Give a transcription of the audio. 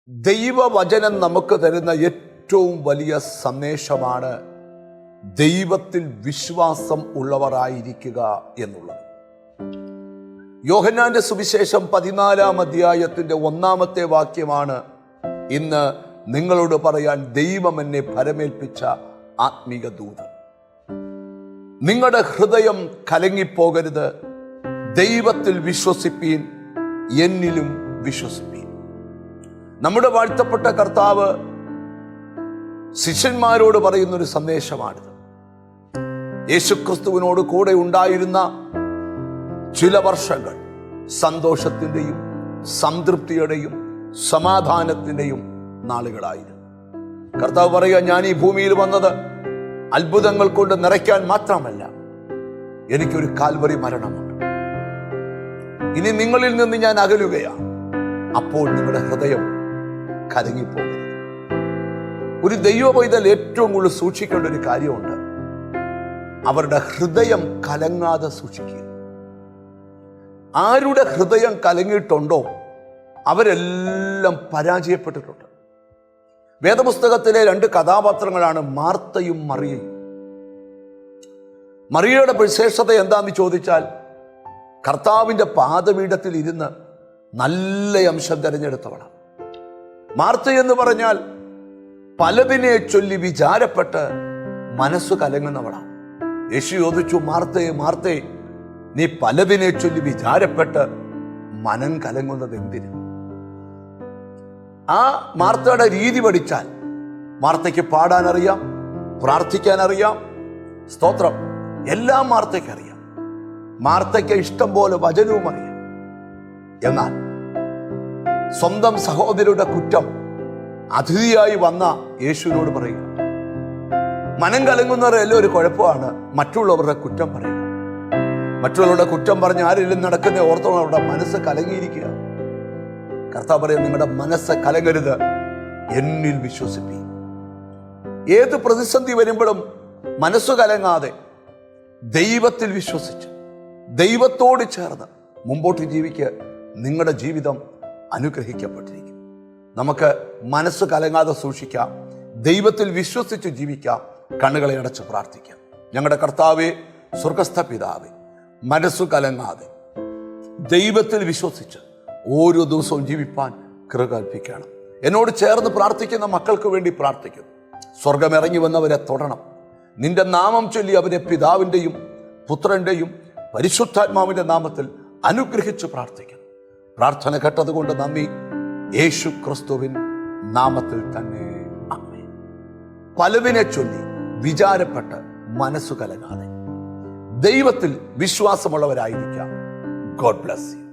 ദൈവവചനം നമുക്ക് തരുന്ന ഏറ്റവും വലിയ സന്ദേശമാണ് ദൈവത്തിൽ വിശ്വാസം ഉള്ളവരായിരിക്കുക എന്നുള്ളത്. യോഹന്നാന്റെ സുവിശേഷം 14-ാം അധ്യായത്തിന്റെ 1-ാമത്തെ വാക്യമാണ് ഇന്ന് നിങ്ങളോട് പറയാൻ ദൈവം എന്നെ ഭരമേൽപ്പിച്ച ആത്മീക ദൂതൻ. നിങ്ങളുടെ ഹൃദയം കലങ്ങിപ്പോകരുത്, ദൈവത്തിൽ വിശ്വസിപ്പീൻ, എന്നിലും വിശ്വസിപ്പീൻ. നമ്മുടെ വാഴ്ത്തപ്പെട്ട കർത്താവ് ശിഷ്യന്മാരോട് പറയുന്നൊരു സന്ദേശമാണിത്. യേശുക്രിസ്തുവിനോട് കൂടെ ഉണ്ടായിരുന്ന ചില വർഷങ്ങൾ സന്തോഷത്തിൻ്റെയും സംതൃപ്തിയുടെയും സമാധാനത്തിൻ്റെയും നാളുകളായിരുന്നു. കർത്താവ് പറയുക, ഞാൻ ഈ ഭൂമിയിൽ വന്നത് അത്ഭുതങ്ങൾ കൊണ്ട് നിറയ്ക്കാൻ മാത്രമല്ല, എനിക്കൊരു കാൽവറി മരണമുണ്ട്. ഇനി നിങ്ങളിൽ നിന്ന് ഞാൻ അകലുകയാണ്. അപ്പോൾ നിങ്ങളുടെ ഹൃദയം കലങ്ങിപ്പോകരുത്. ഒരു ദൈവ പൈതൽ ഏറ്റവും കൂടുതൽ സൂക്ഷിക്കേണ്ട ഒരു കാര്യമുണ്ട്, അവരുടെ ഹൃദയം കലങ്ങാതെ സൂക്ഷിക്കുക. ആരുടെ ഹൃദയം കലങ്ങിയിട്ടുണ്ടോ അവരെല്ലാം പരാജയപ്പെട്ടിട്ടുണ്ട്. വേദപുസ്തകത്തിലെ 2 കഥാപാത്രങ്ങളാണ് മാർത്തയും മറിയയും. മറിയയുടെ വിശേഷത എന്താന്ന് ചോദിച്ചാൽ, കർത്താവിൻ്റെ പാദപീഠത്തിൽ ഇരുന്ന് നല്ല അംശം തിരഞ്ഞെടുത്തവളാണ്. മാർത്ത എന്ന് പറഞ്ഞാൽ പലതിനെ ചൊല്ലി വിചാരപ്പെട്ട് മനസ്സ് കലങ്ങുന്നവളാണ്. യേശു ചോദിച്ചു, മാർത്തയെ മാർത്തേ, നീ പലതിനെ ചൊല്ലി വിചാരപ്പെട്ട് മനം കലങ്ങുന്നത് എന്തിന്? ആ മാർത്തയുടെ രീതി പഠിച്ചാൽ മാർത്തയ്ക്ക് പാടാൻ അറിയാം, പ്രാർത്ഥിക്കാൻ അറിയാം, സ്തോത്രം, എല്ലാം മാർത്തയ്ക്ക് അറിയാം. മാർത്തയ്ക്ക് ഇഷ്ടം പോലെ വചനവും അറിയാം. എന്നാൽ സ്വന്തം സഹോദരിയുടെ കുറ്റം അതിഥിയായി വന്ന യേശുവിനോട് പറയുക. മനം കലങ്ങുന്നവരെല്ലാം ഒരു കുഴപ്പമാണ് മറ്റുള്ളവരുടെ കുറ്റം പറയുക. മറ്റുള്ളവരുടെ കുറ്റം പറഞ്ഞ് ആരെങ്കിലും നടക്കുന്ന ഓർത്തോളം അവരുടെ മനസ്സ് കലങ്ങിയിരിക്കുക. കർത്താവ് പറയും, നിങ്ങളുടെ മനസ്സ് കലങ്ങരുത്, എന്നിൽ വിശ്വസിപ്പീൻ. ഏത് പ്രതിസന്ധി വരുമ്പോഴും മനസ്സ് കലങ്ങാതെ ദൈവത്തിൽ വിശ്വസിച്ച് ദൈവത്തോട് ചേർന്ന് മുമ്പോട്ട് ജീവിക്കുക. നിങ്ങളുടെ ജീവിതം അനുഗ്രഹിക്കപ്പെട്ടിരിക്കും. നമുക്ക് മനസ്സ് കലങ്ങാതെ സൂക്ഷിക്കാം, ദൈവത്തിൽ വിശ്വസിച്ച് ജീവിക്കാം, കണ്ണുകളെ അടച്ച് പ്രാർത്ഥിക്കാം. ഞങ്ങളുടെ കർത്താവേ, സ്വർഗസ്ഥ പിതാവേ, മനസ്സു കലങ്ങാതെ ദൈവത്തിൽ വിശ്വസിച്ച് ഓരോ ദിവസവും ജീവിപ്പാൻ കൃപ കൽപ്പിക്കണം. എന്നോട് ചേർന്ന് പ്രാർത്ഥിക്കുന്ന മക്കൾക്ക് വേണ്ടി പ്രാർത്ഥിക്കുന്നു. സ്വർഗം ഇറങ്ങി വന്നവരെ തൊടണം. നിന്റെ നാമം ചൊല്ലി അവരെ പിതാവിൻ്റെയും പുത്രൻ്റെയും പരിശുദ്ധാത്മാവിൻ്റെ നാമത്തിൽ അനുഗ്രഹിച്ച് പ്രാർത്ഥിക്കുന്നു. പ്രാർത്ഥന കേട്ടതുകൊണ്ട് നന്ദി. യേശു ക്രിസ്തുവിൻ നാമത്തിൽ തന്നെ ആമേൻ. പലതിനെ ചൊല്ലി വിചാരപ്പെട്ട് മനസ്സു കലങ്ങാതെ ദൈവത്തിൽ വിശ്വാസമുള്ളവരായിരിക്കാം. God bless you.